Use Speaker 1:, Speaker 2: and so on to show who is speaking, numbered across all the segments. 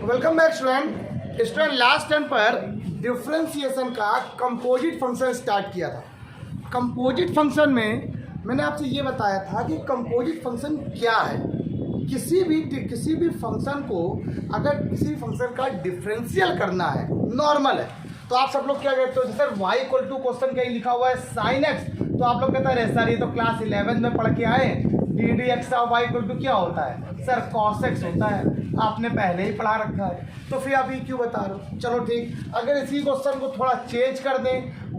Speaker 1: Welcome back student last time पर differentiation का composite function start किया था। कंपोजिट फंक्शन में मैंने आपसे ये बताया था कि कंपोजिट फंक्शन क्या है। किसी भी फंक्शन को अगर किसी फंक्शन का डिफरेंशियल करना है, नॉर्मल है, तो आप सब लोग क्या कहते हो, जैसे y इक्वल टू क्वेश्चन कहीं लिखा हुआ है साइन एक्स, तो आप लोग कहते हैं सर ये तो क्लास 11 में पढ़ के आए, d d x of y equal to क्या होता है सर, कॉस एक्स होता है, आपने पहले ही पढ़ा रखा है, तो फिर आप ये क्यों बता रहे हो। चलो ठीक, अगर इसी क्वेश्चन को थोड़ा चेंज कर दें,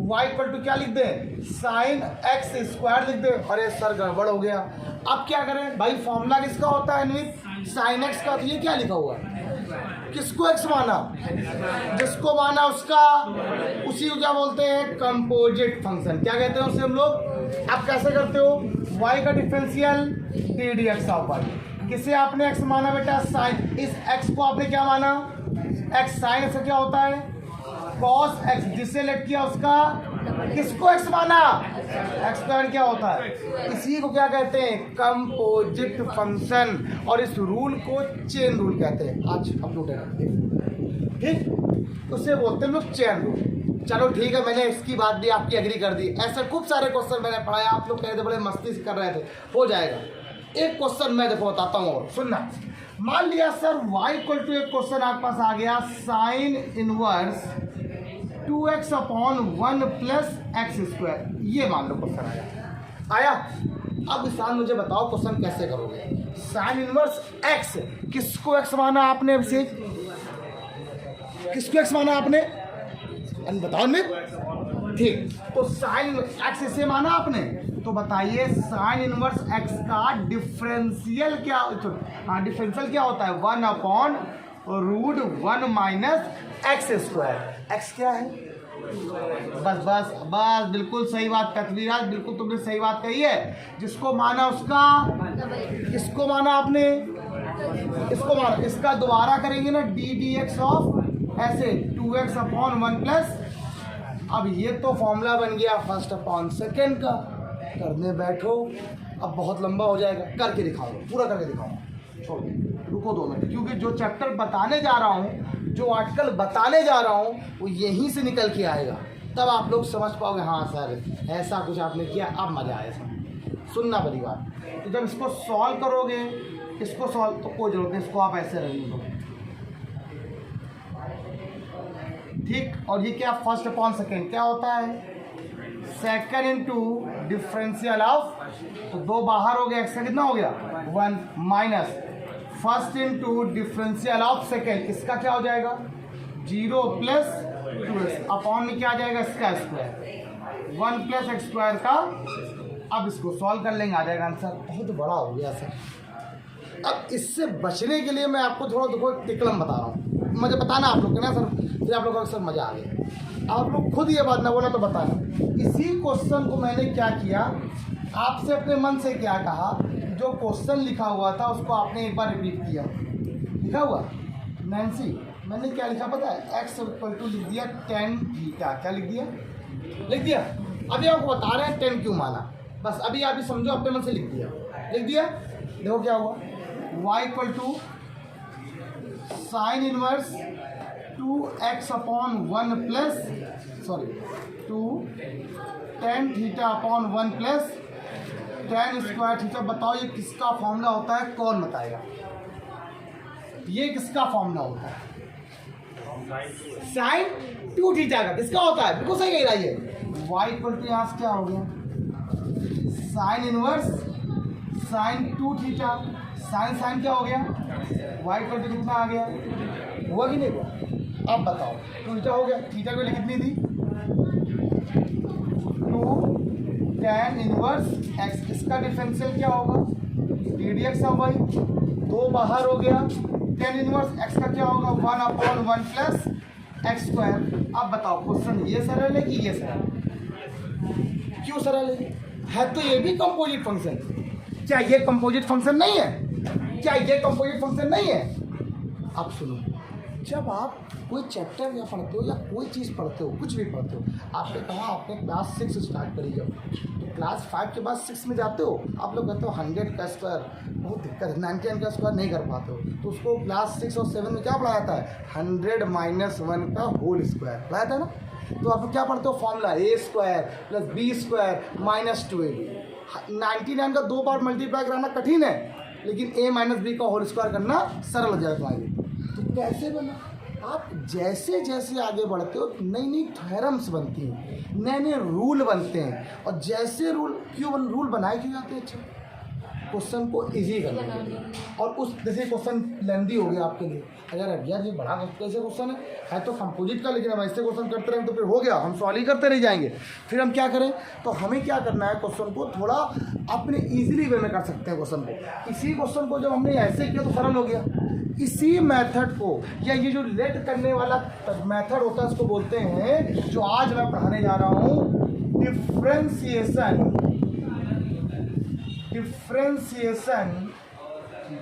Speaker 1: y इक्वल टू क्या लिख दें, साइन एक्स स्क्वायर लिख दें, अरे सर गड़बड़ हो गया। अब क्या करें भाई, फॉर्मूला किसका होता है अन्वित, साइन एक्स का, तो ये क्या लिखा हुआ है, किसको एक्स माना, जिसको माना उसका, उसी को क्या बोलते हैं, कंपोजिट फंक्शन। क्या कहते हैं उसे हम लोग। आप कैसे करते हो, y का differential d d x of y, किसे आपने x माना बेटा, साइन, इस x को आपने क्या माना, x साइन से क्या होता है कॉस x, जिससे लेट किया उसका, किसको x माना, x स्क्वायर क्या होता है, इसी को क्या कहते हैं, कंपोजिट फंक्शन, और इस रूल को चेन रूल कहते हैं। आज अपलोड है ठीक, उससे बोलते हैं लोग चेन रूल। चलो ठीक है, मैंने इसकी बात भी आपकी एग्री कर दी। ऐसे खूब सारे क्वेश्चन मैंने पढ़ाया, आप लोग कह रहे थे बड़े मस्ती से कर रहे थे, हो जाएगा। एक क्वेश्चन मैं देखो बताता हूँ और सुनना। मान लिया सर y इक्वल टू, एक क्वेश्चन आपके पास आ गया, sine inverse 2x upon 1 plus x square, ये मान लो क्वेश्चन आया। अब इसान मुझे बताओ क्वेश्चन कैसे करोगे। साइन इनवर्स x, किसको x माना आपने, अभिषेक किसको x माना आपने, बताओ नहीं ठीक, तो साइन एक्स इसे माना आपने, तो बताइए साइन इनवर्स एक्स का डिफरेंशियल क्या, हाँ डिफरेंशियल क्या होता है, 1 upon root 1 minus x square. X क्या है, बस बस बस, बिल्कुल सही बात पृथ्वीराज, बिल्कुल तुमने सही बात कही है। जिसको माना उसका, किसको माना आपने, इसको माना, इसका दोबारा करेंगे ना, डी डी एक्स ऑफ ऐसे 2x अपॉन 1 प्लस, अब ये तो फॉर्मूला बन गया फर्स्ट अपॉन सेकेंड का। करने बैठो, अब बहुत लंबा हो जाएगा, करके दिखाऊंगा, पूरा करके दिखाऊंगा, छोड़ रुको 2 मिनट, क्योंकि जो चैप्टर बताने जा रहा हूँ, जो आर्टिकल बताने जा रहा हूँ, वो यहीं से निकल के आएगा, तब आप लोग समझ पाओगे हाँ सर ऐसा कुछ आपने किया, अब मज़ा आएगा। सुनना बड़ी बात, तो जब इसको सॉल्व करोगे, इसको सॉल्व, तो कोई जरूरत नहीं, इसको आप ऐसे रहने दो ठीक। और ये क्या, फर्स्ट अपॉन सेकेंड क्या होता है, सेकेंड इंटू डिफरेंशियल ऑफ, तो 2 बाहर हो गया, एक्स का कितना हो गया 1 minus first into differential of second, इसका क्या हो जाएगा 0 प्लस 2x अपॉन में क्या आ जाएगा, इसका स्क्वायर 1 प्लस एक्स स्क्वायर का। अब इसको सॉल्व कर लेंगे, आ जाएगा आंसर। बहुत बड़ा हो गया सर। अब इससे बचने के लिए मैं आपको थोड़ा देखो टिकलम बता रहा हूँ, मुझे बताना आप लोग के ना सर, फिर आप लोगों को सर मज़ा आ गया। आप लोग खुद ये बात ना बोला तो बताना। इसी क्वेश्चन को मैंने क्या किया, आपसे अपने मन से क्या कहा, जो क्वेश्चन लिखा हुआ था उसको आपने एक बार रिपीट किया। लिखा हुआ नैन्सी, मैंने क्या लिखा पता है, एक्स इक्वल टू लिख दिया टेन थीटा, क्या लिख दिया। अभी आपको बता रहे हैं 10 क्यों माना, बस अभी आप समझो, अपने मन से लिख दिया। देखो क्या हुआ, y equal to sine inverse 2x upon 1 plus 2 tan theta upon 1 plus tan square theta. बताओ ये किसका फॉर्मूला होता है, कौन बताएगा, ये किसका फॉर्मूला होता है, साइन 2 थीटा का किसका होता है, बिल्कुल सही कह रहा है। y इक्वल टू यहाँ से क्या हो गया, sine inverse sine 2 theta, sine क्या हो गया, y इक्वल टू कितना आ गया, हुआ कि नहीं हुआ। अब बताओ 2 थीटा हो गया, थीटा की वैल्यू कितनी थी 2 tan इनवर्स x, इसका डिफरेंशियल क्या होगा d d x of y, 2 बाहर हो गया, tan इनवर्स x का क्या होगा 1 अपॉन 1 प्लस एक्स स्क्वायर। अब बताओ क्वेश्चन ये सरल है कि ये सरल, क्यों सरल है तो ये भी कंपोजिट फंक्शन, क्या ये कंपोजिट फंक्शन नहीं है, क्या ये कंपोजिट फंक्शन नहीं है। अब सुनो, जब आप कोई चैप्टर या पढ़ते हो या कोई चीज़ पढ़ते हो, कुछ भी पढ़ते हो, आपने कहा आपने क्लास 6 स्टार्ट करी जब, तो क्लास 5 के बाद 6 में जाते हो, आप लोग कहते हो 100 का स्क्वायर बहुत दिक्कत है, 99 का स्क्वायर नहीं कर पाते हो, तो उसको क्लास 6 और 7 में क्या पढ़ाया जाता है, 100 माइनस 1 का होल स्क्वायर पढ़ाया था ना। तो आप क्या पढ़ते हो, formula A square plus B square minus 2ab। 99 का 2 बार मल्टीप्लाई कराना कठिन है, लेकिन a माइनस बी का होल स्क्वायर करना सरल हो जाएगा तुम्हारे लिए। तो कैसे बना, आप जैसे जैसे आगे बढ़ते हो नई नई थ्योरम्स बनती हैं, नए नए रूल बनते हैं, और जैसे रूल बनाए क्यों जाते हैं, अच्छा क्वेश्चन को इजी करने के लिए। और उस जैसे क्वेश्चन लेंदी हो गया आपके लिए, अगर यार ये बड़ा कैसे क्वेश्चन है तो कंपोजिट का, लेकिन हम ऐसे क्वेश्चन करते रहें तो फिर हो गया, हम सॉल्व ही करते रह जाएंगे। फिर हम क्या करें, तो हमें क्या करना है, क्वेश्चन को थोड़ा अपने ईजिली वे में कर सकते हैं क्वेश्चन को। इसी क्वेश्चन को जब हमने ऐसे किया तो सरल हो गया। इसी मेथड को, या ये जो लेट करने वाला मेथड होता है, उसको बोलते हैं, जो आज मैं पढ़ाने जा रहा हूँ, डिफरेंशिएशन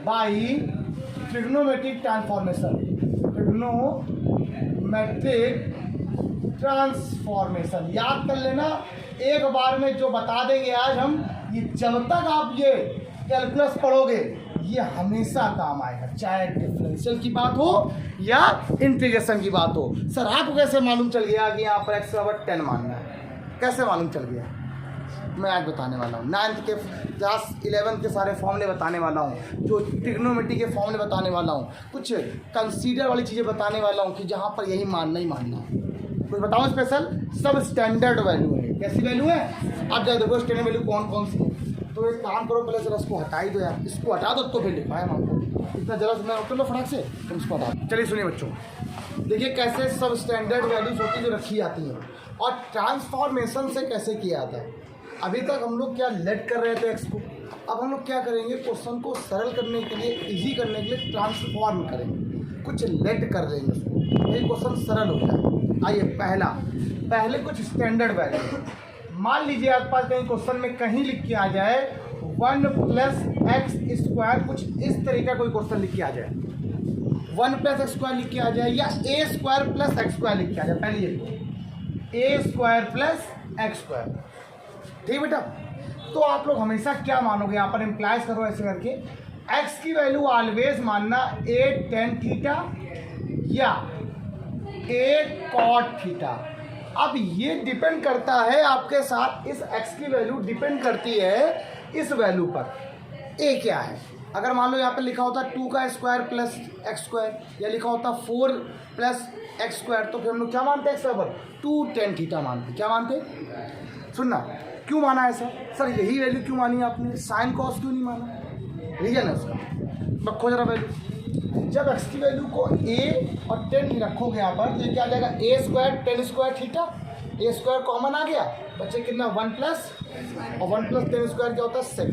Speaker 1: बाय ट्रिग्नोमेट्रिक ट्रांसफॉर्मेशन। याद कर लेना, एक बार में जो बता देंगे आज हम, ये जब तक आप ये कैलकुलस पढ़ोगे ये हमेशा काम आएगा, चाहे डिफरेंशियल की बात हो या इंटीग्रेशन की बात हो। सर आपको कैसे मालूम चल गया कि यहाँ पर x/10 मानना है, कैसे मालूम चल गया, मैं आज बताने वाला हूँ। 9th के क्लास 11 के सारे फॉर्मूले बताने वाला हूँ, जो ट्रिग्नोमेट्री के फॉर्मूले बताने वाला हूँ, कुछ कंसीडर वाली चीज़ें बताने वाला हूँ कि जहाँ पर यही मानना ही मानना है। कुछ बताओ स्पेशल, सब स्टैंडर्ड वैल्यू है। कैसी वैल्यू है, आप जब देखो स्टैंडर्ड वैल्यू कौन कौन सी है, तो एक काम करो, पहले जरा इसको हटा ही दो यार, इसको हटा दो तो फिर लिखवाएं आपको, इतना जरा मैं उतर लो फटाक से, तुम इसको हटा दो। चलिए सुनिए बच्चों, देखिए कैसे सब स्टैंडर्ड वैल्यूज होती जो रखी जाती हैं, और ट्रांसफॉर्मेशन से कैसे किया जाता है। अभी तक हम लोग क्या लेट कर रहे थे एक्स को, अब हम लोग क्या करेंगे, क्वेश्चन को सरल करने के लिए, इजी करने के लिए ट्रांसफॉर्म करेंगे, कुछ लेट कर देंगे उसको, ये क्वेश्चन सरल हो जाए। आइए पहले कुछ स्टैंडर्ड वैल्यू, मान लीजिए आपके पास कहीं क्वेश्चन में कहीं लिख के आ जाए 1 + x², कुछ इस तरीका कोई क्वेश्चन लिख के आ जाए, 1 + x² लिख के आ जाए, या a² + x² लिख के आ जाए। पहले ये a² + x², ठीक बेटा। तो आप लोग हमेशा क्या मानोगे, यहाँ पर इम्प्लाइज करो ऐसे करके, x की वैल्यू ऑलवेज मानना a tan थीटा या a cot थीटा। अब ये डिपेंड करता है आपके साथ, इस x की वैल्यू डिपेंड करती है इस वैल्यू पर, a क्या है। अगर मान लो यहाँ पर लिखा होता 2 का स्क्वायर प्लस x², या लिखा होता 4 + x², तो फिर हम लोग क्या मानते हैं, x बराबर 2 tan थीटा मानते, क्या मानते, सुनना क्यों माना है सर यही वैल्यू क्यों मानी आपने, साइन कॉस क्यों नहीं माना, रीजन है उसका। रखो जरा वैल्यू, जब x की वैल्यू को a और tan की रखोगे यहाँ पर, तो क्या आ जाएगा a² tan² theta, a² common आ गया, बच्चे कितना 1 प्लस, और 1 + tan² क्या होता है sec²,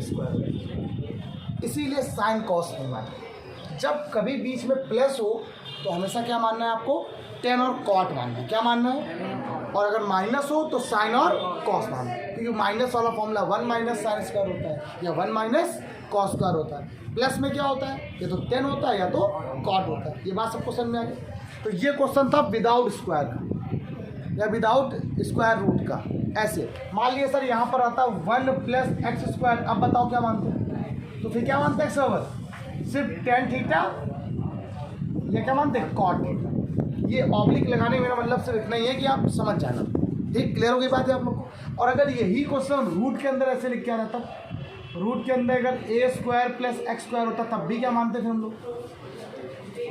Speaker 1: इसीलिए साइन कॉस नहीं माना। जब कभी बीच में प्लस हो तो हमेशा क्या मानना है आपको, tan और cot मानना है, क्या मानना है, और अगर माइनस हो तो साइन और कॉस मानना है, क्योंकि माइनस वाला फॉर्मूला 1 - sin² होता है, या 1 - cos² होता है। प्लस में क्या होता है, या तो tan होता है या तो cot होता है। ये बात सबको समझ में आ गई। तो ये क्वेश्चन था विदाउट स्क्वायर का या विदाउट स्क्वायर रूट का। ऐसे मान लिया सर यहाँ पर आता 1 + x², अब बताओ क्या मानते हैं, तो फिर क्या मानते हैं x बराबर सिर्फ tan थीटा, या क्या मानते हैं cot थीटा। ये ऑब्लिक लगाने मेरा मतलब सिर्फ इतना ही है कि आप समझ जाना, ठीक, क्लियर हो गई बात है आप लोग को। और अगर यही क्वेश्चन रूट के अंदर ऐसे लिख के आना, तब रूट के अंदर अगर a² + x² होता, तब भी क्या मानते थे हम लोग,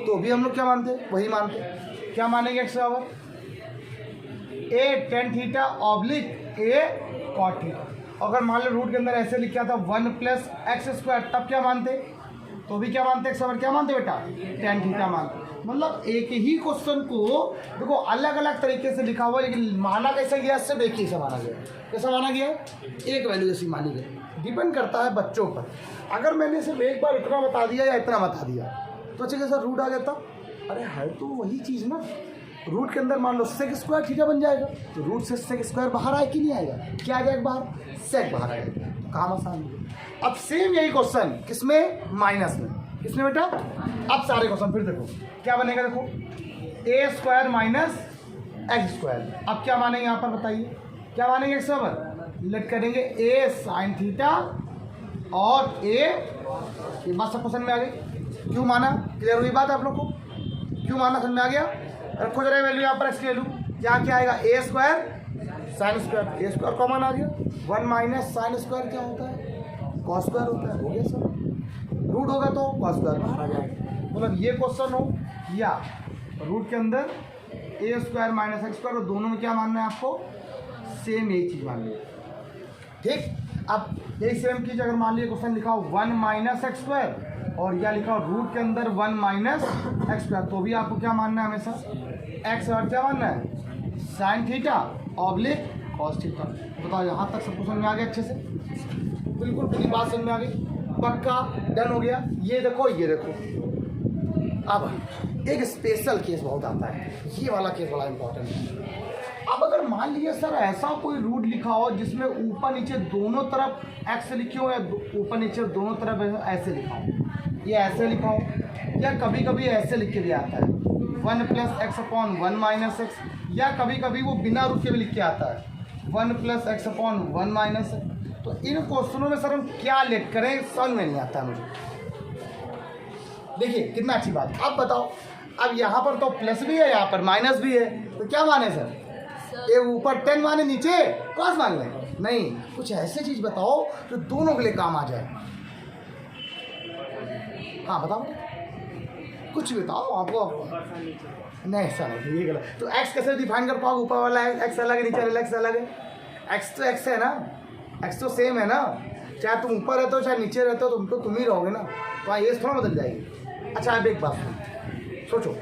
Speaker 1: तो भी हम लोग क्या मानते, वही मानते, क्या मानेंगे, x बराबर a tan theta oblique a cot theta. अगर मान लो रूट के अंदर ऐसे लिखा था 1 + x², तब क्या मानते, तो भी क्या मानते, x बराबर क्या मानते बेटा, tan थीटा मानते। मतलब एक ही क्वेश्चन को देखो अलग अलग तरीके से लिखा हुआ है, लेकिन माना कैसे गया, सिर्फ एक ही से माना गया। कैसा माना गया, एक वैल्यू जैसी मानी गई। डिपेंड करता है बच्चों पर। अगर मैंने सिर्फ एक बार इतना बता दिया या इतना बता दिया तो अच्छा सर रूट आ गया, तब अरे है तो वही चीज़ ना। रूट के अंदर मान लो sec² थीटा बन जाएगा, तो रूट से sec² बाहर आए कि नहीं आएगा, क्या आ जाएगा बाहर, sec बाहर आएगा, काम आसान है। अब सेम यही क्वेश्चन किसमें, माइनस में, इसमें बेटा अब सारे क्वेश्चन फिर देखो क्या बनेगा, देखो ए स्क्वायर माइनस एक्स स्क्वायर। अब क्या मानेंगे यहाँ पर बताइए, क्या मानेंगे एक्स बराबर लेट करेंगे ए साइन थीटा और ए, ये बात सब क्वेश्चन में आ गई। क्यों माना, क्लियर हुई बात आप लोग को, क्यों माना समझ में आ गया। रखो जरा वैल्यू यहाँ पर एक्स की वैल्यू, क्या आएगा ए स्क्वायर साइन स्क्वायर, ए स्क्वायर कॉमन आ गया, 1 माइनस साइन स्क्वायर क्या होता है कॉस स्क्वायर होता है, हो गया सर। रूट होगा तो कॉस स्क्वायर बाहर आ जाएगा। मतलब ये क्वेश्चन हो या रूट के अंदर ए स्क्वायर माइनस एक्स स्क्वायर, दोनों में क्या मानना है आपको, सेम एक चीज़ मान ली, ठीक। अब यही सेम चीज़ अगर मान लीजिए क्वेश्चन लिखा हो 1 माइनस एक्स स्क्वायर और या लिखा हो रूट के अंदर 1 माइनस एक्स स्क्वायर, तो भी आपको क्या मानना है हमेशा एक्स और क्या मानना है sine theta oblique cos theta. बताओ यहाँ तक सब समझ में आ गया अच्छे से, बिल्कुल पूरी बात समझ में आ गई, पक्का डन हो गया। ये देखो ये देखो, अब एक स्पेशल केस बहुत आता है, ये वाला केस बड़ा इंपॉर्टेंट है। अब अगर मान लीजिए सर ऐसा कोई रूट लिखा हो जिसमें ऊपर नीचे दोनों तरफ एक्स लिखे हो या ऊपर नीचे दोनों तरफ ऐसे लिखा हो, ये ऐसे लिखा हो या कभी कभी ऐसे लिख के भी आता है 1 plus x upon 1 minus x, या कभी कभी वो बिना रूट के भी लिख के आता है 1 plus x upon 1 minus x. तो इन क्वेश्चनों में सर हम क्या लेट करें समझ में नहीं आता मुझे। देखिए कितना अच्छी बात है। अब बताओ, अब यहाँ पर तो प्लस भी है यहाँ पर माइनस भी है, तो क्या माने सर, ये ऊपर 10 माने नीचे कॉस मान लें, नहीं कुछ ऐसी चीज बताओ जो दोनों के लिए काम आ जाए। हाँ बताओ, कुछ बताओ आपको, नहीं ऐसा नहीं, ये गलत। तो एक्स कैसे डिफाइन कर पाओगे, ऊपर वाला एक्स अलग है नीचे वाला एक्स अलग है, एक्स तो एक्स है ना, एक्स तो सेम है ना, चाहे तुम ऊपर रहते हो चाहे नीचे रहते हो तुम ही रहोगे ना, तो ये थोड़ा बदल जाएगी। अच्छा अब एक बात सोचो,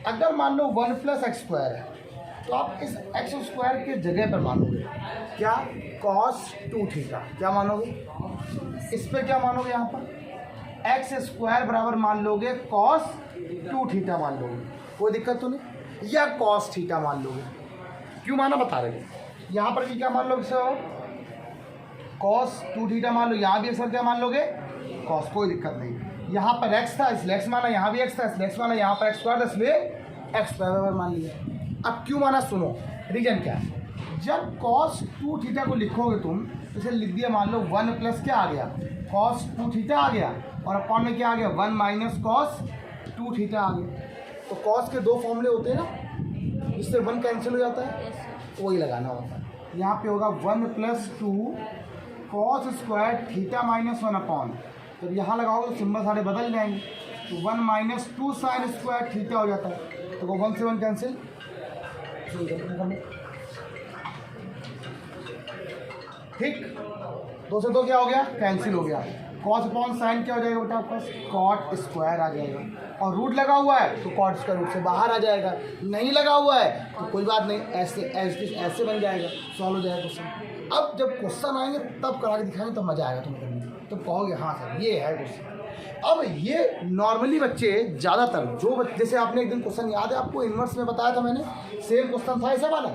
Speaker 1: अगर मान लो 1 प्लस एक्स स्क्वायर है तो आप इस एक्स स्क्वायर के जगह पर मानोगे क्या कॉस 2 थीटा, क्या मानोगे इस पर, क्या मानोगे यहाँ पर एक्स स्क्वायर बराबर मान लोगे कॉस 2 थीटा मान लोगे, कोई दिक्कत तो नहीं, या कॉस थीटा मान लोगे। क्यों माना बता रहे हैं, यहाँ पर भी क्या मान लोगे सर कॉस 2 थीटा मान लो, यहाँ भी सर क्या मान लोगे कॉस, कोई दिक्कत नहीं। यहाँ पर एक्स था इसलिए एक्स माना, यहाँ भी एक्स था इसलिए एक्स माना, यहाँ पर एक्स स्क्वायर था इसलिए एक्स स्क्वायर मान लिया। अब क्यों माना सुनो, रीजन क्या है, जब कॉस 2 थीटा को लिखोगे तुम तो इसे लिख दिया मान लो 1 प्लस क्या आ गया कॉस 2 थीटा आ गया, और अपॉन में क्या आ गया 1 माइनस कॉस 2 थीटा आ गया। तो कॉस के 2 फॉर्मूले होते हैं ना, इससे 1 कैंसिल हो जाता है, वही लगाना होता है। यहाँ पे होगा 1 plus 2 cos square theta minus 1 upon, जब यहाँ लगाओगे तो सिंबल सारे बदल जाएंगे, तो 1 माइनस 2 साइन स्क्वायर थीटा हो जाता है, तो 1 से 1 कैंसिल, ठीक 2 से 2 क्या हो गया कैंसिल हो गया, कॉस अपॉन साइन क्या हो जाएगा बेटा आपका कॉट स्क्वायर आ जाएगा, और रूट लगा हुआ है तो कॉट स्क्वायर रूट से बाहर आ जाएगा, नहीं लगा हुआ है तो कोई बात नहीं, ऐसे बन जाएगा, सॉल्व हो जाएगा क्वेश्चन। अब जब क्वेश्चन आएंगे तब करा के दिखाएंगे तब मजा आएगा तुम्हें करने, तो कहोगे हाँ सर ये है क्वेश्चन। अब ये नॉर्मली बच्चे ज़्यादातर जो जैसे आपने एक दिन क्वेश्चन याद है आपको इनवर्स में बताया था मैंने, सेम क्वेश्चन था ऐसा वाला,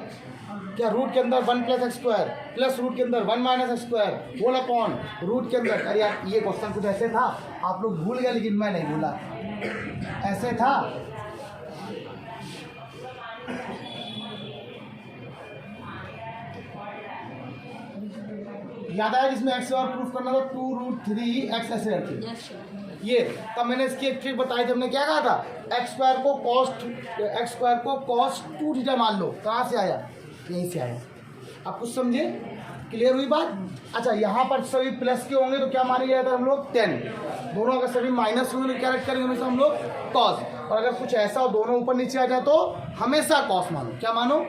Speaker 1: क्या रूट के अंदर 1 plus x square plus root के अंदर 1 minus x square whole upon root के अंदर, अरे यार ये क्वेश्चन कुछ ऐसे था, आप लोग भूल गए लेकिन मैं नहीं भूला, ऐसे था। याद आया जिसमें एक्स और प्रूफ करना था 2√3x ऐसे रखिए ये, तब मैंने इसकी एक ट्रिक बताई थी, हमने क्या कहा था एक्स स्क्वायर को कॉस 2 थीटा मान लो, कहाँ से आया यहीं से आया, आप कुछ समझे, क्लियर हुई बात। अच्छा यहाँ पर सभी प्लस के होंगे तो क्या माने जाता है हम लोग 10, दोनों अगर सभी माइनस होंगे तो क्या रख करेंगे हमेशा हम लोग कॉस, और अगर कुछ ऐसा हो दोनों ऊपर नीचे आ जाए तो हमेशा कॉस मानो, क्या मानो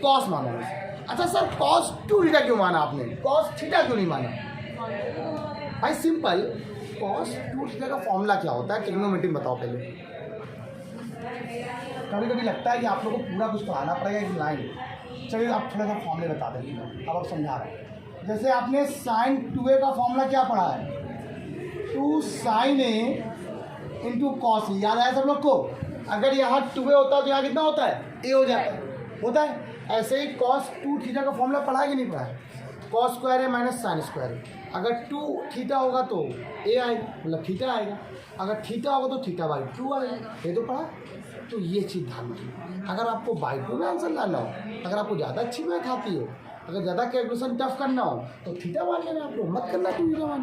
Speaker 1: कॉस मानो। अच्छा सर कॉस 2 थीटा क्यों माना आपने, कॉस थीटा क्यों नहीं माना, भाई सिंपल, कॉस 2 थीटा का फॉर्मूला क्या होता है ट्रिग्नोमेट्री में बताओ पहले। कभी कभी लगता है कि आप लोगों को पूरा कुछ पढ़ाना पड़ेगा एक लाइन, चलिए आप थोड़ा सा फॉर्मूले बता देंगे, अब आप समझा रहे हैं। जैसे आपने साइन 2a का फॉर्मूला क्या पढ़ा है 2 साइन a इंटू कॉस, याद आया सब लोग को, अगर यहाँ 2a होता है तो यहाँ कितना होता है a हो जाता है, होता है। ऐसे ही कॉस 2 थीटा का फॉर्मूला पढ़ा है कि नहीं पढ़ा है, कॉस स्क्वायर है माइनस साइन स्क्वायर है। अगर 2 थीटा होगा तो ए आएगा, मतलब थीटा आएगा। अगर थीटा होगा तो थीटा बाई 2 आएगा। ये तो पढ़ा। तो ये चीज़ ध्यान रखिए। अगर आपको बाई 2 में आंसर लाना हो, अगर आपको ज़्यादा अच्छी मैथ आती हो, अगर ज़्यादा कैलकुलेशन टफ करना हो तो थीटा मान लेना आप लोग, मत करना 2 थीटा मान।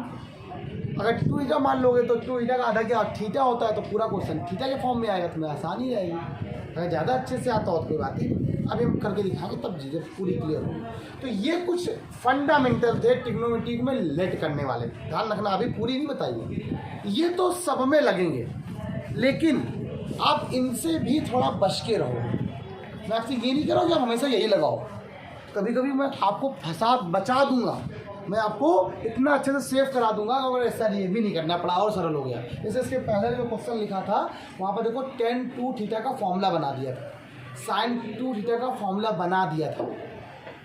Speaker 1: अगर 2 थीटा मान लोगे तो 2 थीटा का आधा क्या थीटा होता है, तो पूरा क्वेश्चन थीटा के फॉर्म में आएगा, तुम्हें आसानी रहेगी। अगर ज़्यादा अच्छे से आता हो तो कोई बात ही नहीं। अभी हम करके दिखाएंगे तब चीज़ें पूरी क्लियर हो। तो ये कुछ फंडामेंटल थे ट्रिग्नोमेट्री में लेट करने वाले, ध्यान रखना। अभी पूरी नहीं बताइए, ये तो सब में लगेंगे, लेकिन आप इनसे भी थोड़ा बच के रहो। मैं आपसे ये नहीं कह रहा हूँ कि आप हमेशा यही लगाओ, कभी कभी मैं आपको फंसा बचा दूंगा, मैं आपको इतना अच्छे से सेव करा दूंगा। अगर ऐसा ये भी नहीं करना पड़ा और सरल हो गया। जैसे इसके पहले जो क्वेश्चन लिखा था वहाँ पर देखो tan 2 थीटा का फॉर्मूला बना दिया था, sin 2 थीटा का फॉर्मूला बना दिया था।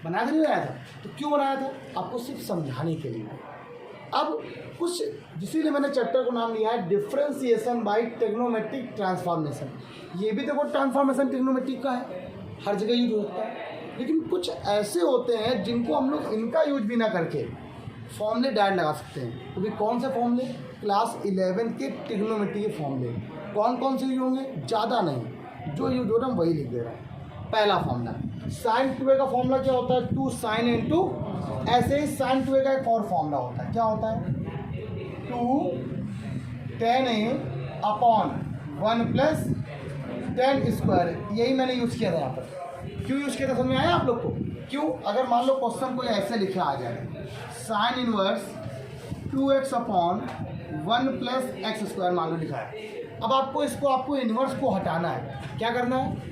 Speaker 1: बनाया था नहीं बनाया था? तो क्यों बनाया था? आपको सिर्फ समझाने के लिए। अब कुछ, इसीलिए मैंने चैप्टर को नाम लिया है डिफ्रेंसिएशन बाय ट्रिग्नोमेट्रिक ट्रांसफॉर्मेशन। ये भी देखो ट्रांसफॉर्मेशन ट्रिग्नोमेट्रिक का है, हर जगह यूज होता है। लेकिन कुछ ऐसे होते हैं जिनको हम लोग इनका यूज भी ना करके फॉर्मूले डायरेक्ट लगा सकते हैं। तो भी कौन से फॉर्मूले? क्लास 11 के ट्रिग्नोमेट्री के फॉर्मूले। कौन कौन से यूज होंगे? ज़्यादा नहीं, जो यूज हो रहा है वही लिख दे रहा है। पहला फॉर्मूला साइन 2a का फॉर्मूला क्या होता है? 2 sin इंटू, ऐसे ही साइन 2a का एक और फॉर्मूला होता है, क्या होता है? 2 tan a upon 1 plus tan square. यही मैंने यूज़ किया था यहाँ पर। क्यों यूज़ किया था समझ में आया आप लोग को? क्यों? अगर मान लो क्वेश्चन को ऐसे लिखा आ जाए, sign inverse 2x upon 1 plus x square मान लो लिखा है। अब आपको इनवर्स को हटाना है, क्या करना है?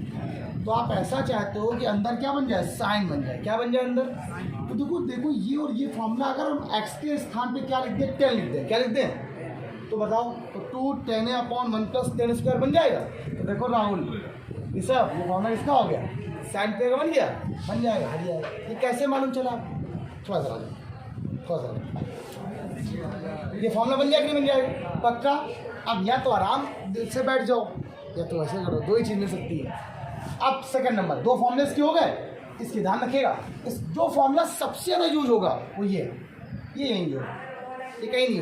Speaker 1: तो आप ऐसा चाहते हो कि अंदर क्या बन जाए? साइन बन जाए। क्या बन जाए अंदर? तो देखो ये और ये फॉर्मूला अगर हम x के स्थान पे क्या लिख दें? 10 लिख दें। क्या लिख दें? तो बताओ, तो 2 tan a upon 1 plus tan square बन जाएगा। तो देखो राहुल, ये सब ये फॉर्मूला किसका हो गया? साइन पे का बन गया, बन जाएगा, हट जाएगा। ये कैसे मालूम चला? थोड़ा सा ये फॉर्मूला बन जाएगा कि नहीं बन जाएगा? पक्का। अब या तो आराम से बैठ जाओ या तो ऐसे करो, दो ही चीज़ मिल सकती है। अब सेकंड नंबर, दो फॉर्मूले इसके हो गए, इसकी ध्यान रखिएगा। इस जो फॉर्मूला सबसे ज़्यादा यूज होगा वो ये यहीं होगा, ये कहीं नहीं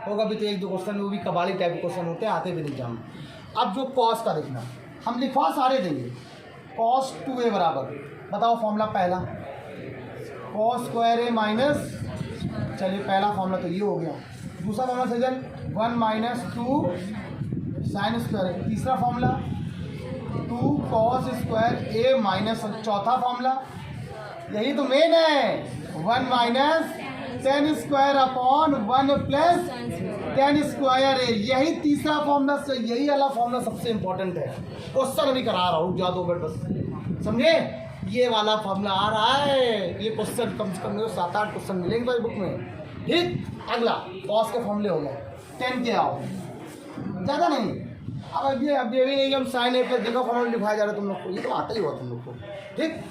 Speaker 1: होगा भी तो एक दो क्वेश्चन में, वो भी कबाड़ी टाइप के क्वेश्चन होते हैं, आते भी नहीं एग्जाम में। अब जो कॉस का देखना, हम लिखवा सारे देंगे। कॉस 2a बराबर, बताओ फॉर्मूला पहला, कॉस स्क्वायर a माइनस, चलिए पहला फॉर्मूला तो ये हो गया। दूसरा फॉर्मूला सजल 1 माइनस 2 साइन स्क्वायर। तीसरा formula 2 cos square a minus. चौथा फॉर्मूला यही तो मेन है, 1 minus tan square upon 1 plus tan square है। यही तीसरा फॉर्मूला, यही वाला फॉर्मूला सबसे इंपॉर्टेंट है। क्वेश्चन अभी करा रहा हूँ, जा 2 मिनट बस, समझे? ये वाला फॉर्मूला आ रहा है, ये क्वेश्चन कम से कम 7-8 क्वेश्चन मिलेंगे भाई बुक में। ठीक, अगला कॉस के फॉर्मूले हो गए, 10 के आओ, ज़्यादा नहीं। अब ये भी नहीं कि हम साइन ए प्लस देखो फॉर्मूला लिखाया जा रहा है तुम लोग को, ये तो आता ही हुआ तुम लोग को। ठीक,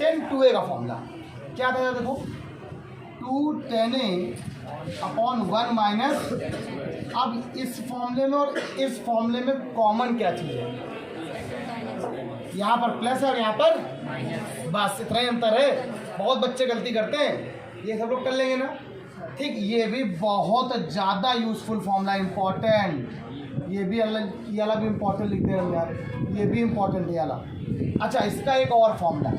Speaker 1: tan 2a का फॉर्मूला क्या था? देखो 2 tan a अपॉन 1 माइनस। अब इस फॉर्मूले में और इस फॉर्मूले में कॉमन क्या चीज़ है? यहाँ पर प्लस है और यहाँ पर बस, इतना ही अंतर है। बहुत बच्चे गलती करते हैं, ये सब लोग कर लेंगे ना। ठीक, ये भी बहुत ज़्यादा यूजफुल फॉर्मूला, इंपॉर्टेंट। ये भी अलग, ये वाला भी इंपॉर्टेंट लिख दे रहे हैं यार, ये भी इंपॉर्टेंट है वाला। अच्छा, इसका एक और फॉर्मूला,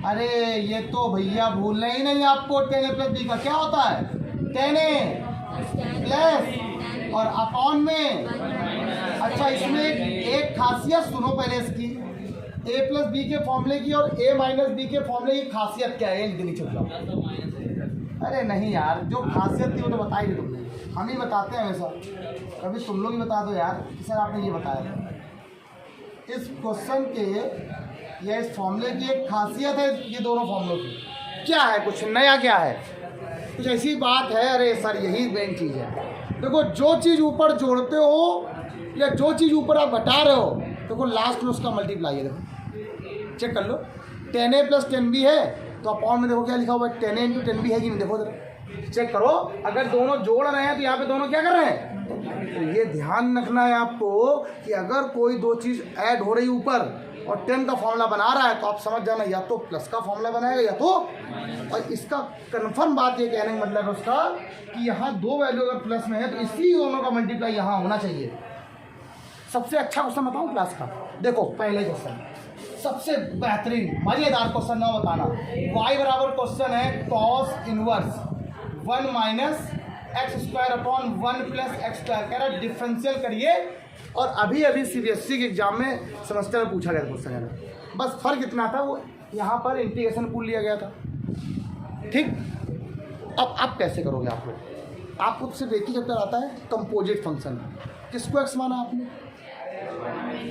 Speaker 1: अरे ये तो भैया भूलना ही नहीं आपको, tan a प्लस b का क्या होता है? tan a प्लस और अपॉन में। अच्छा, इसमें एक खासियत सुनो पहले इसकी, a प्लस बी के फॉर्मूले की और a माइनस बी के फॉर्मूले की खासियत क्या है? इनके नीचे बताओ। अरे नहीं यार, जो खासियत थी वो तो बताई नहीं तुमने, हम ही बताते हैं हमेशा। कभी तुम लोग ही बता दो यार कि सर आपने ये बताया था। इस क्वेश्चन के या इस फॉर्मूले की एक खासियत है, ये दोनों फॉर्मूलों की क्या है? कुछ नया क्या है? कुछ ऐसी बात है? अरे सर यही मेन चीज़ है। देखो, जो चीज़ ऊपर जोड़ते हो या जो चीज़ ऊपर आप घटा रहे हो, देखो लास्ट में उसका मल्टीप्लाई है। देखो चेक कर लो, tan a plus tan b है तो अपॉन में देखो क्या लिखा हुआ है? tan a into tan b है कि नहीं? देखो जरा चेक करो। अगर दोनों जोड़ रहे हैं तो यहाँ पे दोनों क्या कर रहे हैं? तो ये ध्यान रखना है आपको कि अगर कोई दो चीज़ ऐड हो रही ऊपर और 10 का फॉर्मूला बना रहा है तो आप समझ जाना, या तो प्लस का फॉर्मूला बनाएगा या तो और इसका कन्फर्म बात ये कहने का मतलब है उसका कि यहाँ दो वैल्यू अगर प्लस में है तो इसी दोनों का मल्टीप्लाई यहाँ होना चाहिए। सबसे अच्छा क्वेश्चन बताऊँ क्लास का, देखो पहले क्वेश्चन सबसे बेहतरीन मजेदार क्वेश्चन ना बताना। y बराबर क्वेश्चन है cos inverse 1 minus x square upon 1 plus x square, कह रहा डिफरेंशियल करिए। और अभी अभी CBSE के एग्जाम में सेमेस्टर में पूछा गया क्वेश्चन है, बस फर्क इतना था वो यहाँ पर इंटीग्रेशन पुल लिया गया था। ठीक, अब कैसे करोगे आप लोग? आपको सिर्फ एक ही चैप्टर आता है कंपोजिट फंक्शन। किसको एक्स माना आपने?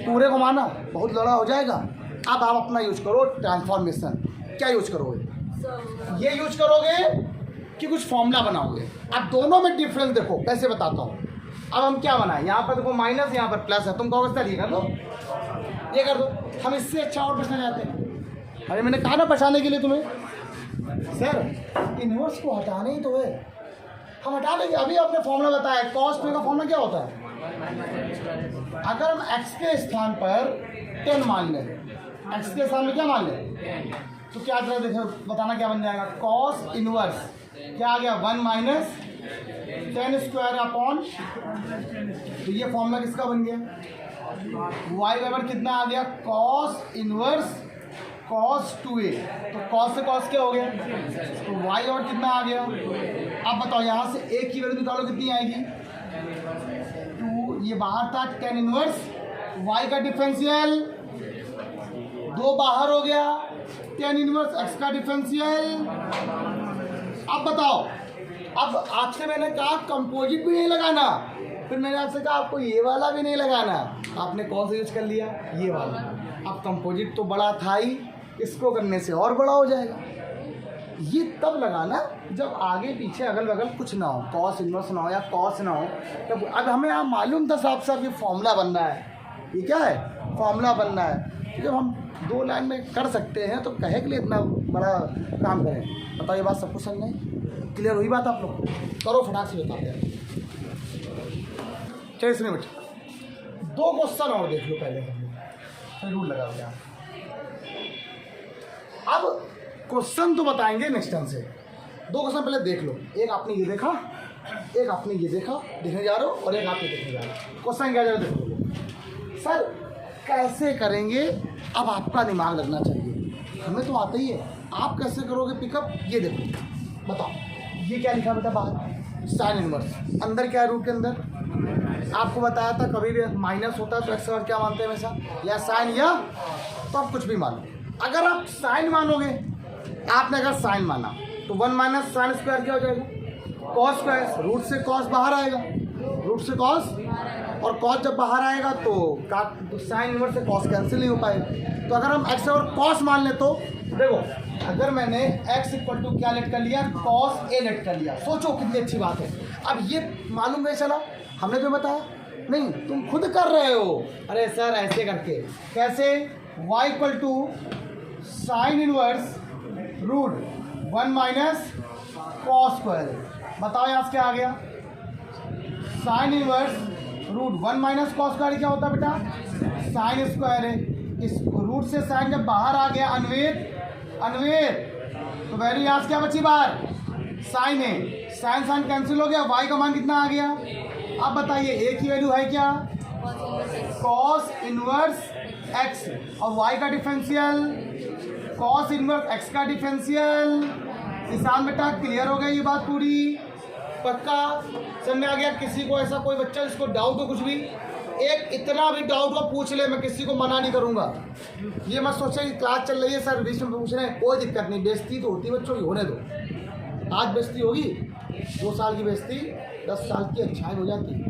Speaker 1: पूरे को माना, बहुत लड़ा हो जाएगा। अब आप अपना यूज करो ट्रांसफॉर्मेशन। क्या यूज करोगे? ये यूज करोगे कि कुछ फॉर्मूला बनाओगे। अब दोनों में डिफरेंस देखो, कैसे बताता हूँ। अब हम क्या बनाए, यहाँ पर देखो माइनस, यहाँ पर प्लस है, तुम कहोगे सर ये कर दो, ये कर दो। हम इससे अच्छा और बचना चाहते हैं। अरे मैंने कहा ना बचाने के लिए तुम्हें, सर इनवर्स को हटाने ही तो है, हम हटा देंगे। अभी आपने फॉर्मूला बताया, कॉस टू का फॉर्मूला क्या होता है? अगर हम x के स्थान पर 10 मान लें, x के स्थान में क्या मान लें, तो क्या जरा देखो बताना क्या बन जाएगा। कॉस इनवर्स क्या आ गया 1 माइनस 10 स्क्वायर अपॉन, तो ये फॉर्मूला किसका बन गया? y बराबर कितना आ गया? कॉस इनवर्स कॉस 2a, तो कॉस से कॉस क्या हो गया, तो y बराबर कितना आ गया? अब बताओ यहाँ से a की वैल्यू निकालो कितनी आएगी? 2, ये बाहर था 10 इनवर्स y का डिफरेंशियल 2 बाहर हो गया, 10 इनवर्स x का डिफरेंशियल। अब बताओ, अब आपसे मैंने कहा कंपोजिट भी नहीं लगाना, फिर मैंने आपसे कहा आपको ये वाला भी नहीं लगाना, आपने कौन सा यूज कर लिया? ये वाला। अब कंपोजिट तो बड़ा था ही, इसको करने से और बड़ा हो जाएगा। ये तब लगाना जब आगे पीछे अगल बगल कुछ ना हो, कॉस इनवर्स ना हो या कॉस ना हो। तब अब हमें यहाँ मालूम था साफ साफ ये फॉर्मूला बनना है, ये क्या है? फॉर्मूला बनना है। जब हम 2 लाइन में कर सकते हैं तो कहे के लिए इतना बड़ा काम करें? बताओ, ये बात सबको समझ नहीं? क्लियर हुई बात? आप लोग करो फटाक से बताते हैं। चलिए इसमें बच्चे 2 क्वेश्चन और देख लो पहले, फिर रूल लगा दिया। अब क्वेश्चन तो बताएंगे नेक्स्ट टाइम से। 2 क्वेश्चन पहले देख लो, एक आपने ये देखा, एक आपने ये देखा, देखने जा रहे हो, और एक आप ये देखने जा रहे हो। क्वेश्चन क्या जा रहा है देखो। सर कैसे करेंगे? अब आपका दिमाग लगना चाहिए, हमें तो आता ही है। आप कैसे करोगे पिकअप? ये देखो, बताओ ये क्या लिखा बेटा बाहर? Sine inverse. अंदर क्या है? रूट के अंदर आपको बताया था कभी भी माइनस होता है तो एक्स और क्या मानते हैं हमेशा, या साइन, या तो आप कुछ भी मानो। अगर आप साइन मानोगे, आपने अगर साइन माना तो 1 माइनस साइन स्क्वायर क्या हो जाएगा? Cos square. रूट से कॉस बाहर आएगा, रूट से कॉस, और कॉस जब बाहर आएगा तो साइन इनवर्स से कॉस कैंसिल नहीं हो पाएगा। तो अगर हम एक्स और कॉस मान ले तो देखो, अगर मैंने x इक्वल टू क्या लेट कर लिया? कॉस ए लेट कर लिया। सोचो कितनी अच्छी बात है। अब ये मालूम नहीं चला, हमने तो बताया नहीं, तुम खुद कर रहे हो। अरे सर ऐसे करके कैसे? y equal to sine inverse root 1 minus cos square. बताओ यहाँ से क्या आ गया? Sine inverse root 1 minus cos square क्या होता है बेटा? साइन स्क्वायर है। इस रूट से साइन जब बाहर आ गया अनवेर, तो वैल्यू यहाँ से क्या बची बाहर? साइन है। साइन साइन कैंसिल हो गया, y का मान कितना आ गया? अब बताइए a की वैल्यू है क्या? कॉस इनवर्स x, और y का डिफरेंशियल कॉस इनवर्स x का डिफरेंशियल। किसान बेटा क्लियर हो गया ये बात पूरी? पक्का समझ में आ गया? किसी को ऐसा कोई बच्चा जिसको डाउट हो कुछ भी, एक इतना भी डाउट हो पूछ ले, मैं किसी को मना नहीं करूंगा। ये मत सोचे कि क्लास चल रही है सर बीच में पूछ रहे हैं, कोई दिक्कत नहीं। बेइज्जती तो होती है बच्चों की, होने दो। आज बेइज्जती होगी, 2 साल की बेइज्जती 10 साल की अच्छाई हो जाती है।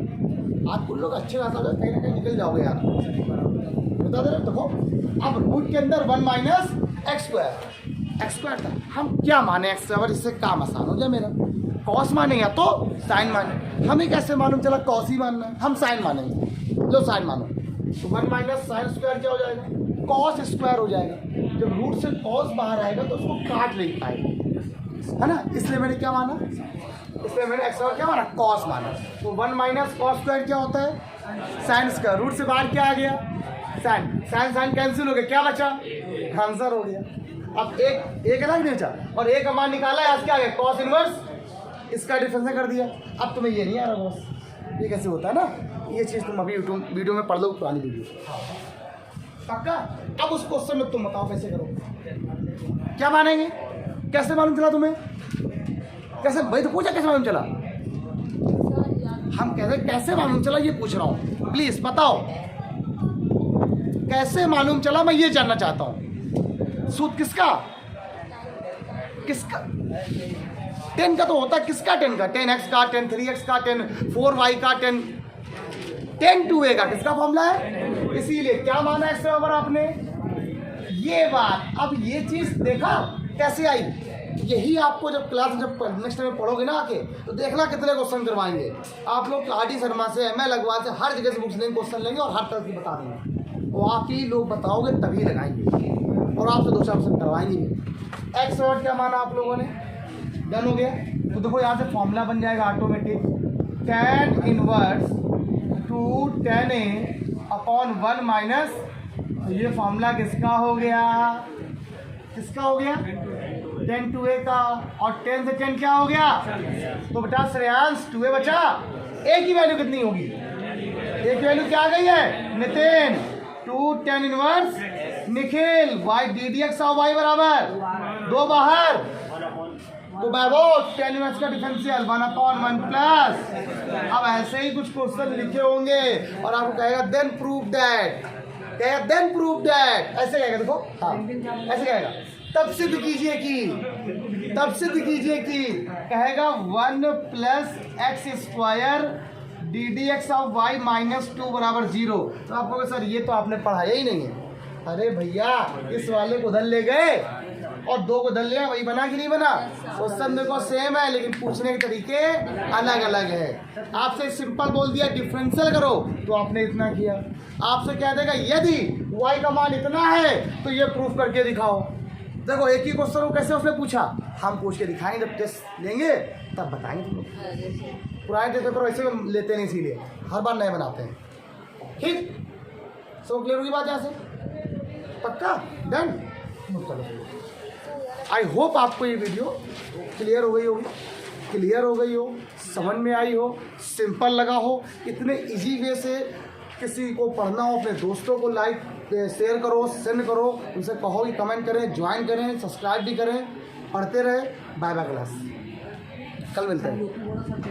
Speaker 1: आज कुछ लोग अच्छे खासा कहीं ना कहीं निकल जाओगे यार, बता दे रहे। देखो अब रूट के अंदर 1 माइनस एक्स स्क्वायर था, हम क्या माने? एक्स स्क्वायर, इससे काम आसान हो जाए मेरा। कॉस माने या तो साइन माने, हमें कैसे मालूम चला कॉस ही मानना है? हम साइन मानेंगे। लो साइन मानो, तो 1 माइनस साइन स्क्वायर क्या हो जाएगा? कॉस स्क्वायर हो जाएगा। जब रूट से कॉस बाहर आएगा तो उसको काट नहीं पाएगा, है ना? इसलिए मैंने क्या माना? इसलिए मैंने एक्स और क्या माना? कॉस माना। तो 1 माइनस कॉस स्क्वायर क्या होता है? Sine square. रूट से बाहर क्या आ गया? साइन। साइन साइन कैंसिल हो गया, क्या बचा? आंसर हो गया। अब एक है ना नीचा, और एक का मान निकाला है, आज क्या आ गया cos इनवर्स, इसका डिफरेंस कर दिया। अब तुम्हें ये नहीं आ रहा बॉस, ये कैसे होता है ना, ये चीज़ तुम अभी यूट्यूब वीडियो में पढ़ लो, पुरानी वीडियो पक्का। अब उस क्वेश्चन में तुम बताओ कैसे करो, क्या मानेंगे, कैसे मालूम चला तुम्हें, कैसे, भाई तो पूछा कैसे मालूम चला, हम कैसे मालूम चला ये पूछ रहा हूँ, प्लीज बताओ कैसे मालूम चला, मैं ये जानना चाहता हूँ। सूत्र किसका 10 का तो होता है, किसका 10 का, 10x का, 10 3x का, 10 4y का, 10 2a का, किसका फॉर्मूला है। इसीलिए क्या माना एक्स बराबर आपने, ये बात। अब ये चीज देखा कैसे आई, यही आपको जब क्लास जब नेक्स्ट टाइम पढ़ोगे ना आके, तो देखना कितने क्वेश्चन करवाएंगे आप लोग। आर.डी. शर्मा से, एम.एल. अग्रवाल से, हर जगह से बुक्स लेंगे, क्वेश्चन लेंगे और हर तरह की बता देंगे। वो आप ही लोग बताओगे तभी लगाएंगे और आपसे 2-4 क्वेश्चन करवाएंगे। एक्स वर्ड क्या माना आप लोगों ने, डन हो गया। तो देखो यहाँ से फॉर्मूला बन जाएगा automatic, tan inverse 2tan a upon 1 minus, ये फॉर्मूला किसका हो गया, किसका हो गया, 10 2a का, और 10 से 10 क्या हो गया, तो बेटा श्रेयांश 2a बचा, a की वैल्यू कितनी होगी, a की वैल्यू क्या आ गई है Nitin, 2 tan inverse Nikhil, y ddx of y बराबर 2 बाहर, तो वैभव tan इनवर्स का डिफरेंशियल 1/1 प्लस। अब ऐसे ही कुछ क्वेश्चन लिखे होंगे और आपको कहेगा देन प्रूव दैट, कहेगा देन प्रूव दैट, ऐसे कहेगा, देखो हाँ ऐसे कहेगा, तब सिद्ध कीजिए कि, तब सिद्ध कीजिए कि, कहेगा 1 plus x square d d x of y minus 2 बराबर 0। तो आप कहोगे सर ये तो आपने पढ़ाया ही नहीं है। अरे भैया इस वाले को उधर ले गए और 2 को उधर ले, वही बना कि नहीं बना, क्वेश्चन देखो सेम है लेकिन पूछने के तरीके अलग अलग है। आपसे सिंपल बोल दिया डिफरेंशियल करो तो आपने इतना किया, आपसे कह देगा यदि y का मान इतना है तो ये प्रूफ करके दिखाओ। देखो एक ही क्वेश्चन को कैसे उसने पूछा, हम पूछ के दिखाएंगे, जब टेस्ट लेंगे तब बताएंगे तुम लोग। पुराने टेस्ट पेपर वैसे लेते नहीं, इसीलिए हर बार नए बनाते हैं। ठीक, सब क्लियर होगी बात यहाँ से, पक्का डन। चलो आई होप आपको ये वीडियो क्लियर हो गई होगी, क्लियर हो गई हो, समझ में आई हो, सिंपल लगा हो। इतने इजी वे से किसी को पढ़ना हो, अपने दोस्तों को लाइक शेयर करो, सेंड करो, उनसे कहो कि कमेंट करें, ज्वाइन करें, सब्सक्राइब भी करें, पढ़ते रहे। बाय बाय क्लास, कल मिलते हैं।